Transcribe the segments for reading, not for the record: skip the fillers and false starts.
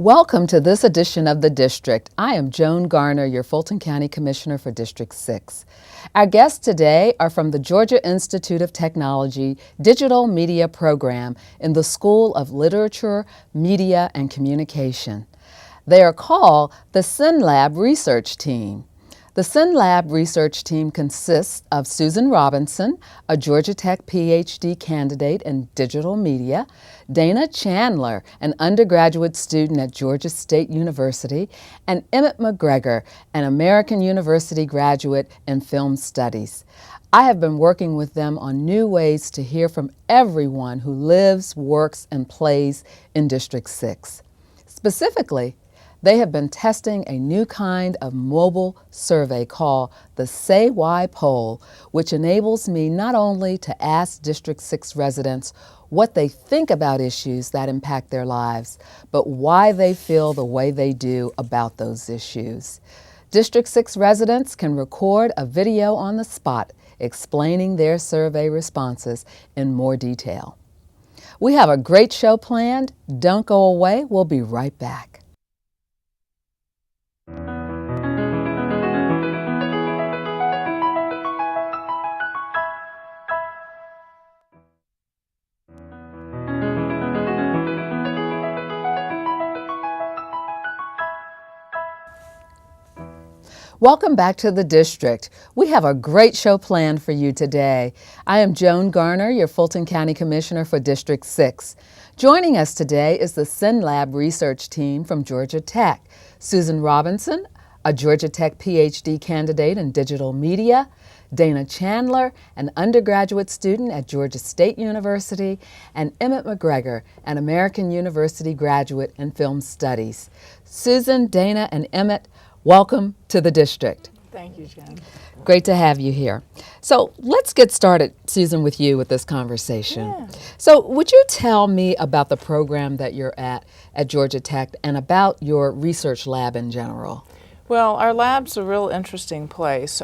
Welcome to this edition of The District. I am Joan Garner, your Fulton County Commissioner for District 6. Our guests today are from the Georgia Institute of Technology Digital Media Program in the School of Literature, Media, and Communication. They are called the SynLab Research Team. The SynLab research team consists of Susan Robinson, a Georgia Tech PhD candidate in digital media, Dana Chandler, an undergraduate student at Georgia State University, and Emmett McGregor, an American University graduate in film studies. I have been working with them on new ways to hear from everyone who lives, works, and plays in District 6. Specifically, they have been testing a new kind of mobile survey called the Say Why poll, which enables me not only to ask District 6 residents what they think about issues that impact their lives, but why they feel the way they do about those issues. District 6 residents can record a video on the spot explaining their survey responses in more detail. We have a great show planned. Don't go away. We'll be right back. Welcome back to the District. We have a great show planned for you today. I am Joan Garner, your Fulton County Commissioner for District 6. Joining us today is the SynLab research team from Georgia Tech. Susan Robinson, a Georgia Tech PhD candidate in digital media, Dana Chandler, an undergraduate student at Georgia State University, and Emmett McGregor, an American University graduate in film studies. Susan, Dana, and Emmett, welcome to the District. Thank you, Jen. Great to have you here. So let's get started, Susan, with you with this conversation. Yeah. So would you tell me about the program that you're at Georgia Tech and about your research lab in general? Well, our lab's a real interesting place.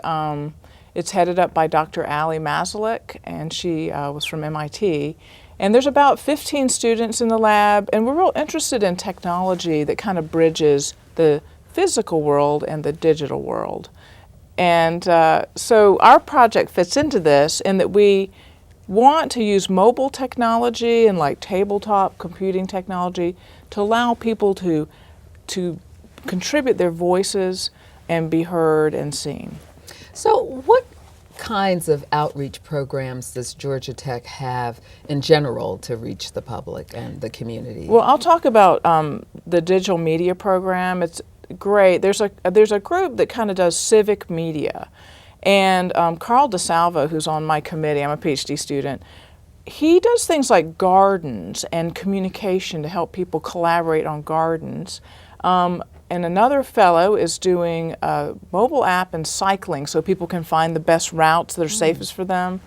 It's headed up by Dr. Ali Mazalik, and she was from MIT. And there's about 15 students in the lab, and we're real interested in technology that kind of bridges the physical world and the digital world. And so our project fits into this in that we want to use mobile technology and like tabletop computing technology to allow people to contribute their voices and be heard and seen. So what kinds of outreach programs does Georgia Tech have in general to reach the public and the community? Well, I'll talk about the digital media program. It's great. There's a group that kind of does civic media, and Carl DeSalvo, who's on my committee, I'm a PhD student, he does things like gardens and communication to help people collaborate on gardens. And another fellow is doing a mobile app and cycling so people can find the best routes that are safest for them.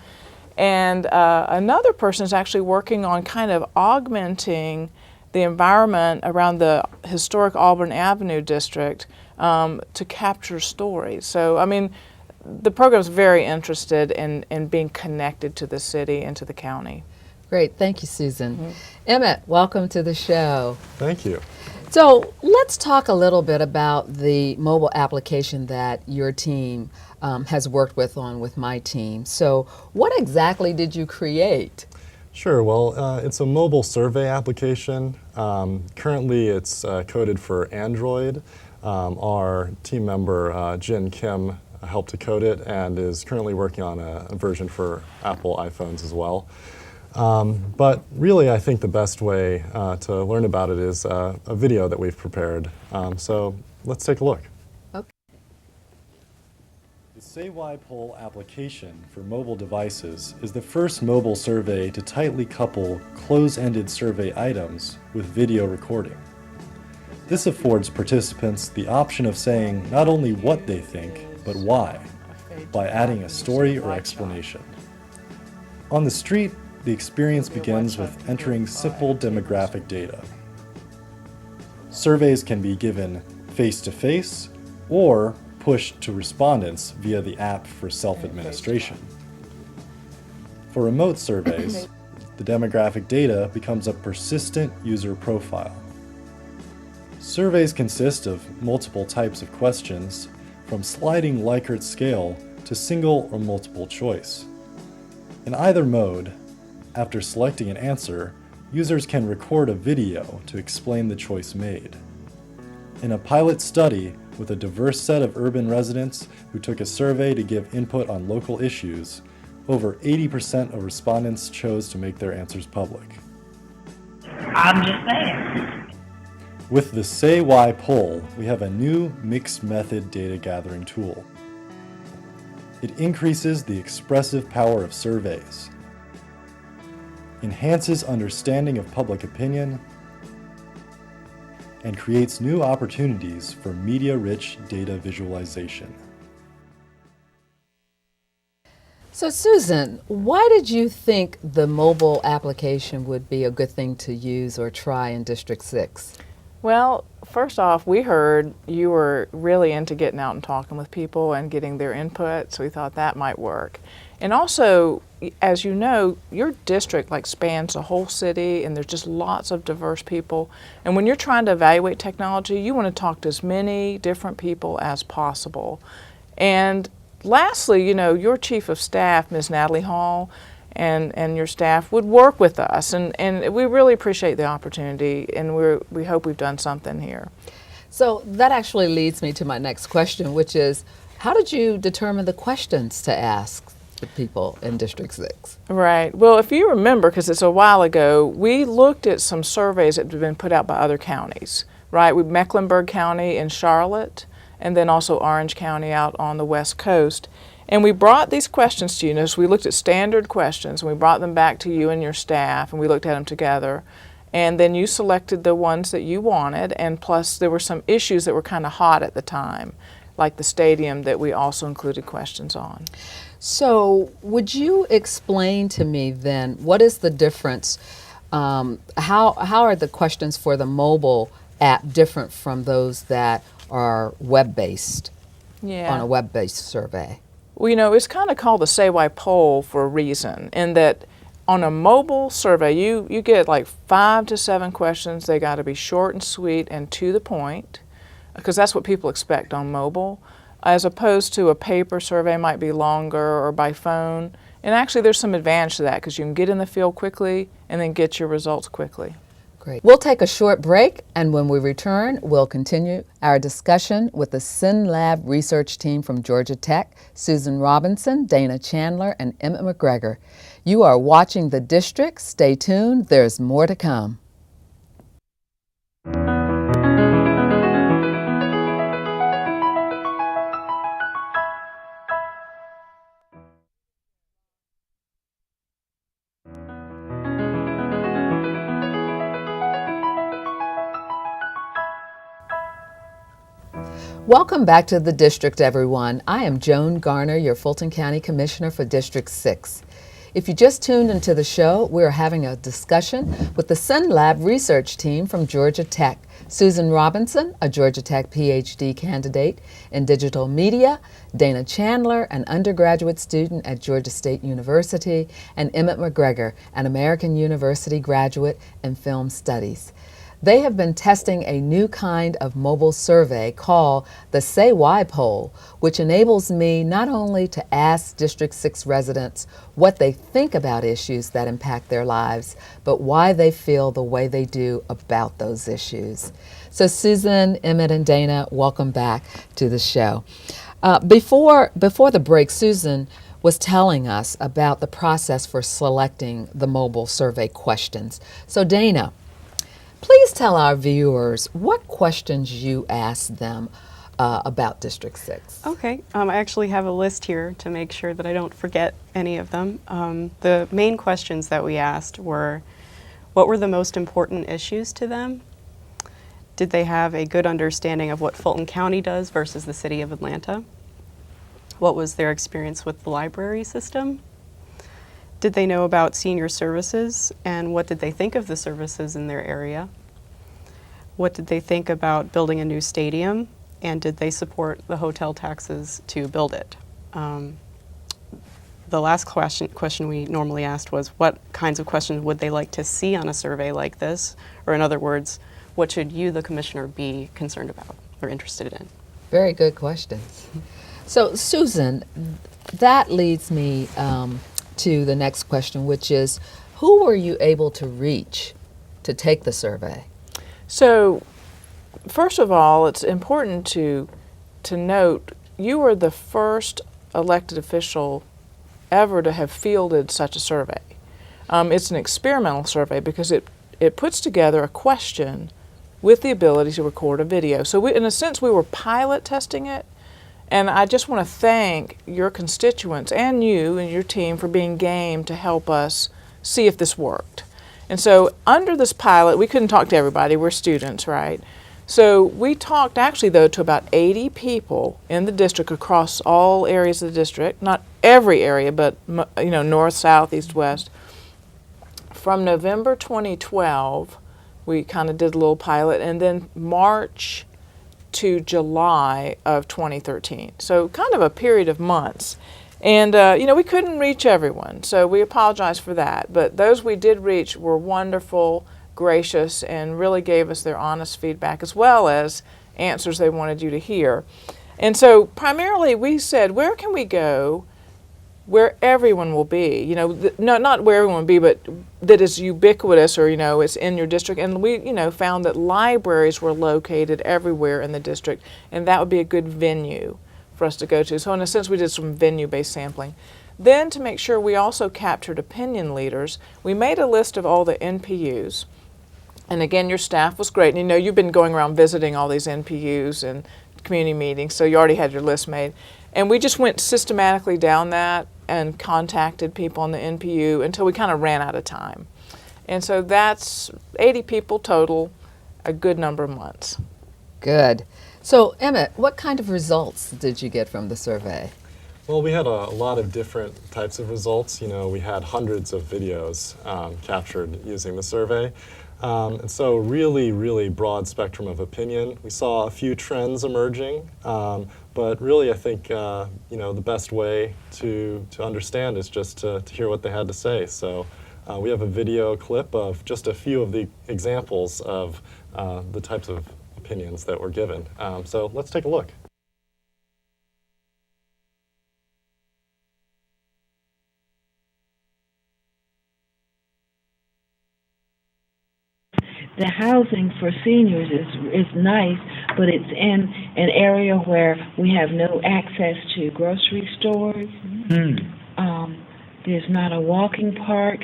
And another person is actually working on kind of augmenting the environment around the historic Auburn Avenue district to capture stories. So, I mean, the program's very interested in being connected to the city and to the county. Great, thank you, Susan. Emmett, welcome to the show. Thank you. So let's talk a little bit about the mobile application that your team has worked with my team. So what exactly did you create? Sure, well, it's a mobile survey application. Currently it's coded for Android. Our team member, Jin Kim, helped to code it and is currently working on a version for Apple iPhones as well. But really, I think the best way to learn about it is a video that we've prepared. So let's take a look. Okay. The Say Why poll application for mobile devices is the first mobile survey to tightly couple close-ended survey items with video recording. This affords participants the option of saying not only what they think, but why, by adding a story or explanation. On the street, the experience begins with entering simple demographic data. Surveys can be given face-to-face or pushed to respondents via the app for self-administration. For remote surveys, the demographic data becomes a persistent user profile. Surveys consist of multiple types of questions, from sliding Likert scale to single or multiple choice. In either mode, after selecting an answer, users can record a video to explain the choice made. In a pilot study with a diverse set of urban residents who took a survey to give input on local issues, over 80% of respondents chose to make their answers public. I'm just saying. With the Say Why poll, we have a new mixed method data gathering tool. It increases the expressive power of surveys, enhances understanding of public opinion, and creates new opportunities for media-rich data visualization. So Susan, why did you think the mobile application would be a good thing to use or try in District 6? Well, first off, we heard you were really into getting out and talking with people and getting their input, so we thought that might work. And also, as you know, your district spans the whole city, and there's just lots of diverse people. And when you're trying to evaluate technology, you want to talk to as many different people as possible. And lastly, your chief of staff, Ms. Natalie Hall, and your staff would work with us, and we really appreciate the opportunity, and we hope we've done something here. So that actually leads me to my next question, which is, how did you determine the questions to ask the people in District 6? Right. Well, if you remember, because it's a while ago, we looked at some surveys that had been put out by other counties, right? With Mecklenburg County in Charlotte, and then also Orange County out on the West Coast. And we brought these questions to you. So we looked at standard questions, and we brought them back to you and your staff, and we looked at them together. And then you selected the ones that you wanted, and plus there were some issues that were kind of hot at the time, like the stadium that we also included questions on. So would you explain to me then, what is the difference? How are the questions for the mobile app different from those that are web-based, on a web-based survey? Well, it's kind of called the Say Why poll for a reason, in that on a mobile survey, you get 5 to 7 questions. They got to be short and sweet and to the point, because that's what people expect on mobile, as opposed to a paper survey might be longer or by phone. And actually, there's some advantage to that, because you can get in the field quickly and then get your results quickly. Great. We'll take a short break, and when we return, we'll continue our discussion with the SynLab research team from Georgia Tech, Susan Robinson, Dana Chandler, and Emmett McGregor. You are watching The District. Stay tuned. There's more to come. Welcome back to The District, everyone. I am Joan Garner, your Fulton County Commissioner for District 6. If you just tuned into the show, we're having a discussion with the SynLab research team from Georgia Tech. Susan Robinson, a Georgia Tech PhD candidate in digital media, Dana Chandler, an undergraduate student at Georgia State University, and Emmett McGregor, an American University graduate in film studies. They have been testing a new kind of mobile survey called the Say Why poll, which enables me not only to ask District 6 residents what they think about issues that impact their lives, but why they feel the way they do about those issues. So Susan, Emmett, and Dana, welcome back to the show. Before the break, Susan was telling us about the process for selecting the mobile survey questions. So Dana, please tell our viewers what questions you asked them about District 6. Okay, I actually have a list here to make sure that I don't forget any of them. The main questions that we asked were, what were the most important issues to them? Did they have a good understanding of what Fulton County does versus the City of Atlanta? What was their experience with the library system? Did they know about senior services, and what did they think of the services in their area? What did they think about building a new stadium, and did they support the hotel taxes to build it? The last question we normally asked was, what kinds of questions would they like to see on a survey like this? Or in other words, what should you, the commissioner, be concerned about or interested in? Very good questions. So, Susan, that leads me to the next question, which is, who were you able to reach to take the survey? So, first of all, it's important to note you were the first elected official ever to have fielded such a survey. It's an experimental survey because it puts together a question with the ability to record a video. So in a sense, we were pilot testing it, and I just want to thank your constituents and you and your team for being game to help us see if this worked. And so under this pilot, we couldn't talk to everybody, we're students, right? So we talked actually though to about 80 people in the district across all areas of the district, not every area, but north, south, east, west. From November 2012, we kind of did a little pilot, and then March to July of 2013. So kind of a period of months. And, we couldn't reach everyone, so we apologize for that. But those we did reach were wonderful, gracious, and really gave us their honest feedback as well as answers they wanted you to hear. And so primarily we said, where can we go where everyone will be? Not where everyone will be, but that is ubiquitous, or, it's in your district. And we, found that libraries were located everywhere in the district, and that would be a good venue for us to go to. So in a sense, we did some venue-based sampling. Then to make sure we also captured opinion leaders, we made a list of all the NPUs. And again, your staff was great. And you've been going around visiting all these NPUs and community meetings, so you already had your list made. And we just went systematically down that and contacted people on the NPU until we kind of ran out of time. And so that's 80 people total, a good number of months. Good. So, Emmett, what kind of results did you get from the survey? Well, we had a lot of different types of results. We had hundreds of videos captured using the survey. And so really, really broad spectrum of opinion. We saw a few trends emerging, but really I think the best way to understand is just to hear what they had to say. So we have a video clip of just a few of the examples of the types of opinions that were given. So let's take a look. The housing for seniors is nice, but it's in an area where we have no access to grocery stores. There's not a walking park,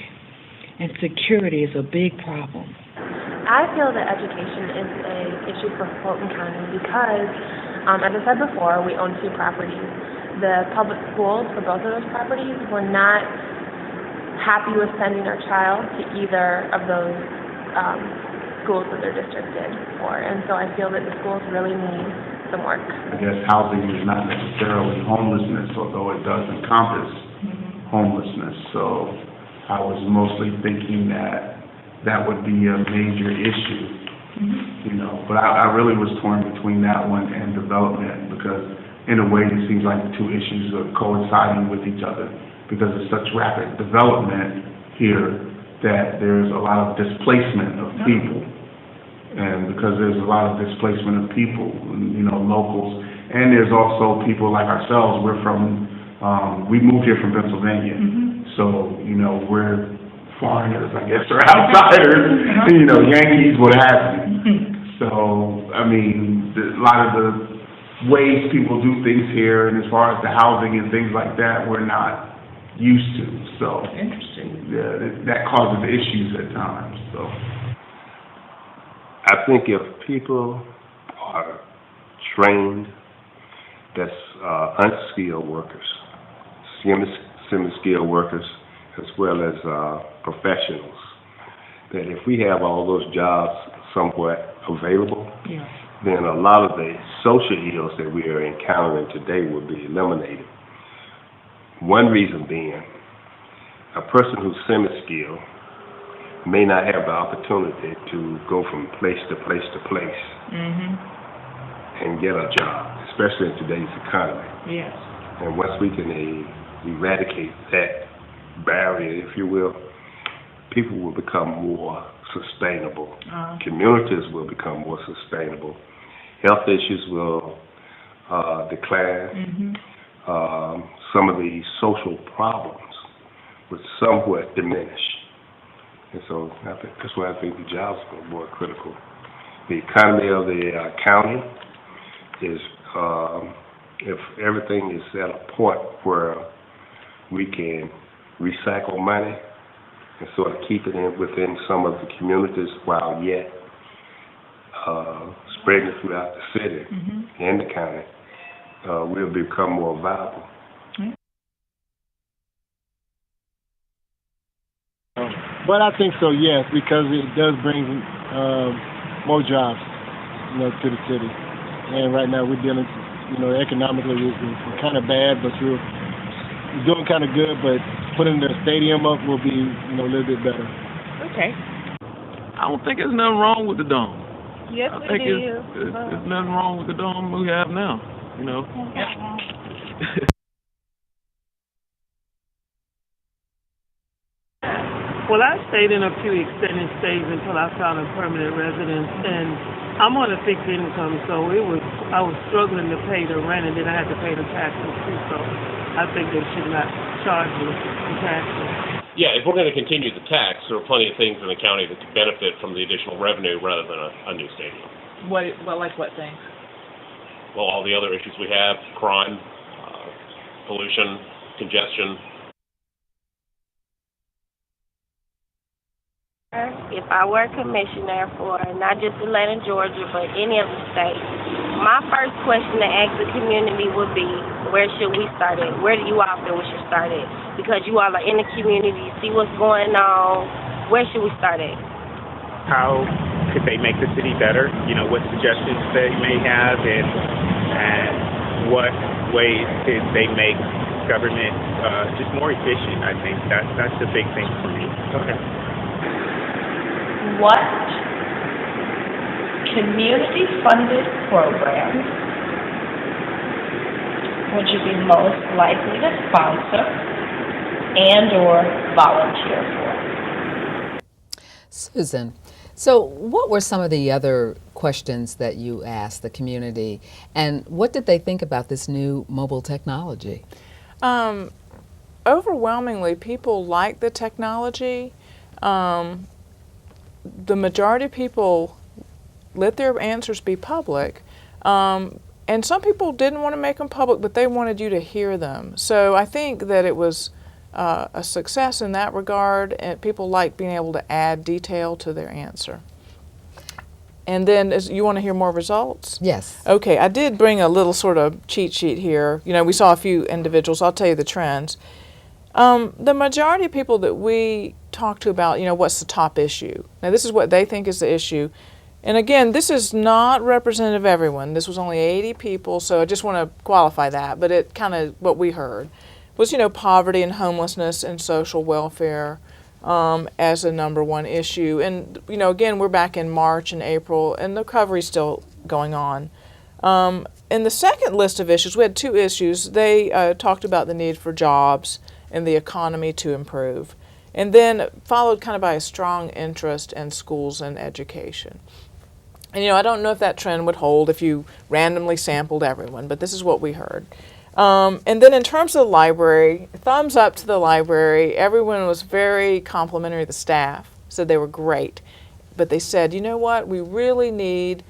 and security is a big problem. I feel that education is an issue for Fulton County because, as I said before, we own 2 properties. The public schools for both of those properties were not happy with sending our child to either of those schools that their district did for, and so I feel that the schools really need some work. I guess housing is not necessarily homelessness, although it does encompass homelessness. So I was mostly thinking that would be a major issue, But I really was torn between that one and development because, in a way, it seems like the 2 issues are coinciding with each other because of such rapid development here that there's a lot of displacement of people. And because there's a lot of displacement of people, locals, and there's also people like ourselves. We moved here from Pennsylvania, so, we're foreigners, I guess, or outsiders, Yankees, what have you. So, a lot of the ways people do things here, and as far as the housing and things like that, we're not used to. So, interesting. Yeah, that causes issues at times. So, I think if people are trained, that's unskilled workers, semi-skilled workers, as well as professionals, that if we have all those jobs somewhat available, then a lot of the social ills that we are encountering today will be eliminated. One reason being, a person who's semi-skilled may not have the opportunity to go from place to place to place and get a job, especially in today's economy. Yes. And once we can eradicate that barrier, if you will, people will become more sustainable. Communities will become more sustainable. Health issues will decline. Some of the social problems would somewhat diminish. And so I think that's why I think the jobs are more critical. The economy of the county is, if everything is at a point where we can recycle money and sort of keep it within some of the communities while yet spreading it throughout the city and the county, we'll become more viable. But I think so, yes, because it does bring more jobs, to the city. And right now we're dealing, economically we're kind of bad, but we're doing kind of good. But putting the stadium up will be, a little bit better. Okay. I don't think there's nothing wrong with the dome. Yes, I think there's nothing wrong with the dome we have now. Well, I stayed in a few extended stays until I found a permanent residence, and I'm on a fixed income, so I was struggling to pay the rent, and then I had to pay the taxes too. So I think they should not charge me the taxes. Yeah, if we're going to continue the tax, there are plenty of things in the county that could benefit from the additional revenue rather than a new stadium. Like what things? Well, all the other issues we have: crime, pollution, congestion. If I were a commissioner for not just Atlanta, Georgia, but any of the states, my first question to ask the community would be, where should we start at? Where do you all feel we should start at? Because you all are in the community, see what's going on. Where should we start at? How could they make the city better? What suggestions they may have, and what ways could they make government just more efficient? I think that's the big thing for me. Okay. What community-funded programs would you be most likely to sponsor and/or volunteer for? Susan, so what were some of the other questions that you asked the community, and what did they think about this new mobile technology? Overwhelmingly, people like the technology. The majority of people let their answers be public, and some people didn't want to make them public, but they wanted you to hear them. So I think that it was a success in that regard, and people like being able to add detail to their answer. And then, you want to hear more results? Yes. Okay, I did bring a little sort of cheat sheet here. We saw a few individuals. I'll tell you the trends. The majority of people that we talk to about, what's the top issue? Now, this is what they think is the issue. And again, this is not representative of everyone. This was only 80 people, so I just want to qualify that. But it kind of, what we heard was, poverty and homelessness and social welfare as a number one issue. And, again, we're back in March and April, and the recovery's still going on. In the second list of issues, we had two issues. They talked about the need for jobs and the economy to improve, and then followed kind of by a strong interest in schools and education. And I don't know if that trend would hold if you randomly sampled everyone, but this is what we heard. And then in terms of the library, thumbs up to the library. Everyone was very complimentary of the staff, said they were great, but they said, what, we really need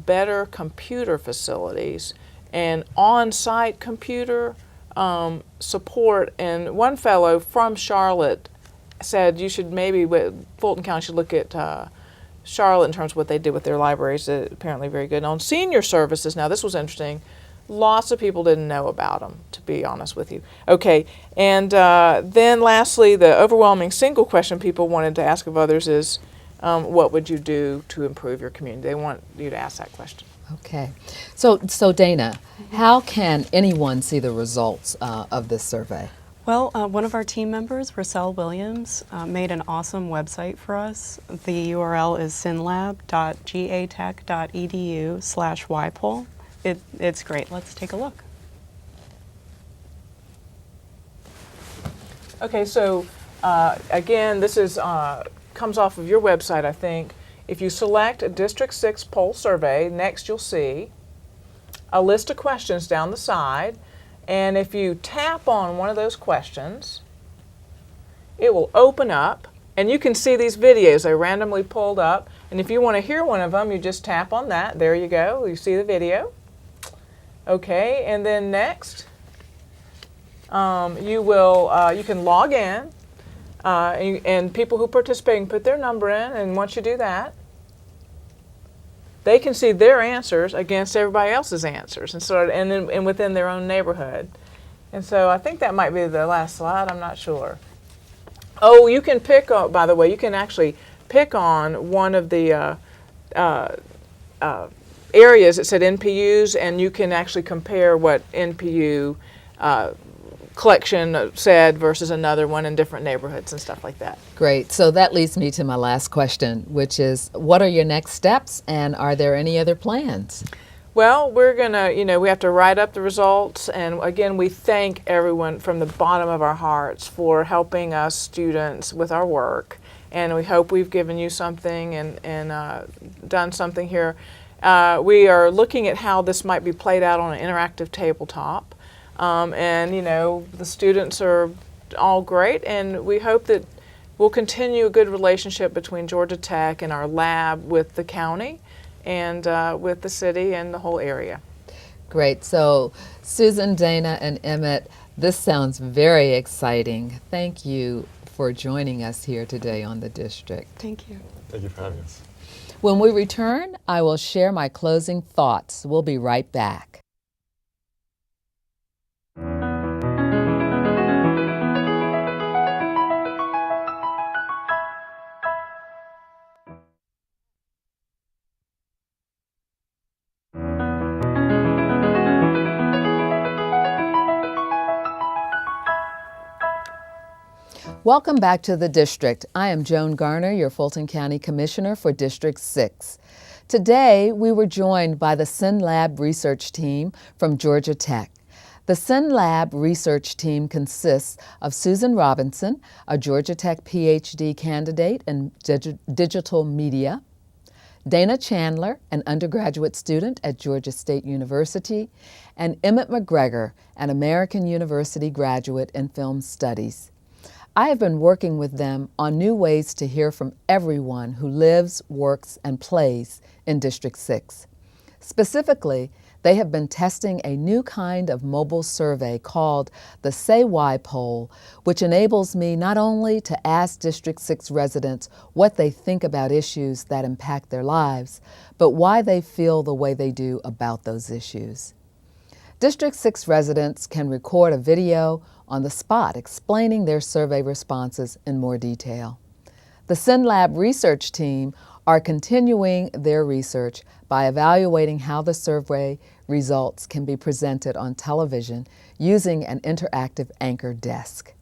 better computer facilities and on-site computer support. And one fellow from Charlotte said Fulton County should look at Charlotte in terms of what they did with their libraries. Apparently very good. And on senior services, now this was interesting, lots of people didn't know about them, to be honest with you. Okay, and then lastly, the overwhelming single question people wanted to ask of others is, what would you do to improve your community? They want you to ask that question. Okay. So Dana, how can anyone see the results of this survey? Well, one of our team members, Rochelle Williams, made an awesome website for us. The URL is synlab.gatech.edu/YPoll. It's great. Let's take a look. Okay, so again, this is comes off of your website, I think. If you select a District 6 poll survey, next you'll see a list of questions down the side. And if you tap on one of those questions, it will open up. And you can see these videos. They're randomly pulled up. And if you want to hear one of them, you just tap on that. There you go. You see the video. Okay, and then next, you can log in. And people who participate can put their number in. And once you do that, they can see their answers against everybody else's answers, and within their own neighborhood. And so I think that might be the last slide. I'm not sure. Oh, you can pick on, by the way, you can actually pick on one of the areas that said NPUs, and you can actually compare what NPU collection said versus another one in different neighborhoods and stuff like that. Great. So that leads me to my last question, which is, what are your next steps, and are there any other plans? Well, we're going to, we have to write up the results, and again, we thank everyone from the bottom of our hearts for helping us students with our work, and we hope we've given you something and done something here. We are looking at how this might be played out on an interactive tabletop, and the students are all great, and we hope that we'll continue a good relationship between Georgia Tech and our lab with the county and with the city and the whole area. Great. So Susan, Dana, and Emmett, this sounds very exciting. Thank you for joining us here today on The District. Thank you. Thank you for having us. When we return, I will share my closing thoughts. We'll be right back. Welcome back to The District. I am Joan Garner, your Fulton County Commissioner for District 6. Today, we were joined by the SynLab research team from Georgia Tech. The SynLab research team consists of Susan Robinson, a Georgia Tech PhD candidate in digital media, Dana Chandler, an undergraduate student at Georgia State University, and Emmett McGregor, an American University graduate in film studies. I have been working with them on new ways to hear from everyone who lives, works, and plays in District 6. Specifically, they have been testing a new kind of mobile survey called the Say Why poll, which enables me not only to ask District 6 residents what they think about issues that impact their lives, but why they feel the way they do about those issues. District 6 residents can record a video on the spot explaining their survey responses in more detail. The SynLab research team are continuing their research by evaluating how the survey results can be presented on television using an interactive anchor desk.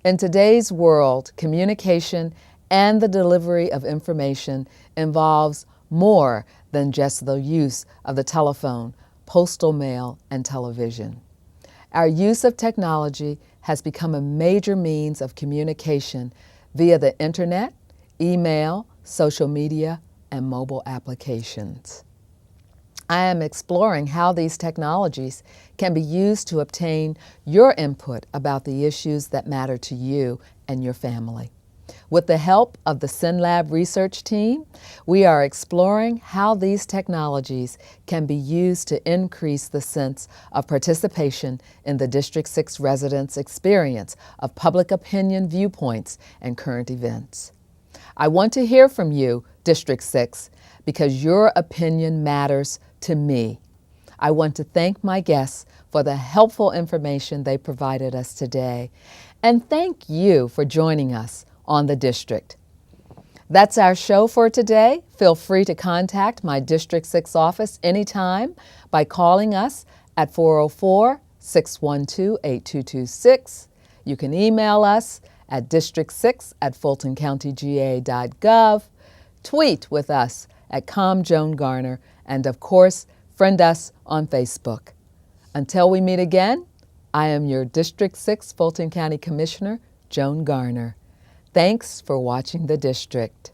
In today's world, communication and the delivery of information involves more than just the use of the telephone, postal mail, and television. Our use of technology has become a major means of communication via the internet, email, social media, and mobile applications. I am exploring how these technologies can be used to obtain your input about the issues that matter to you and your family. With the help of the SynLab research team, we are exploring how these technologies can be used to increase the sense of participation in the District 6 residents' experience of public opinion viewpoints and current events. I want to hear from you, District 6, because your opinion matters to me. I want to thank my guests for the helpful information they provided us today, and thank you for joining us on The District. That's our show for today. Feel free to contact my District 6 office anytime by calling us at 404-612-8226. You can email us at district6@fultoncountyga.gov, tweet with us at ComJoanGarner, and of course, friend us on Facebook. Until we meet again, I am your District 6 Fulton County Commissioner, Joan Garner. Thanks for watching The District.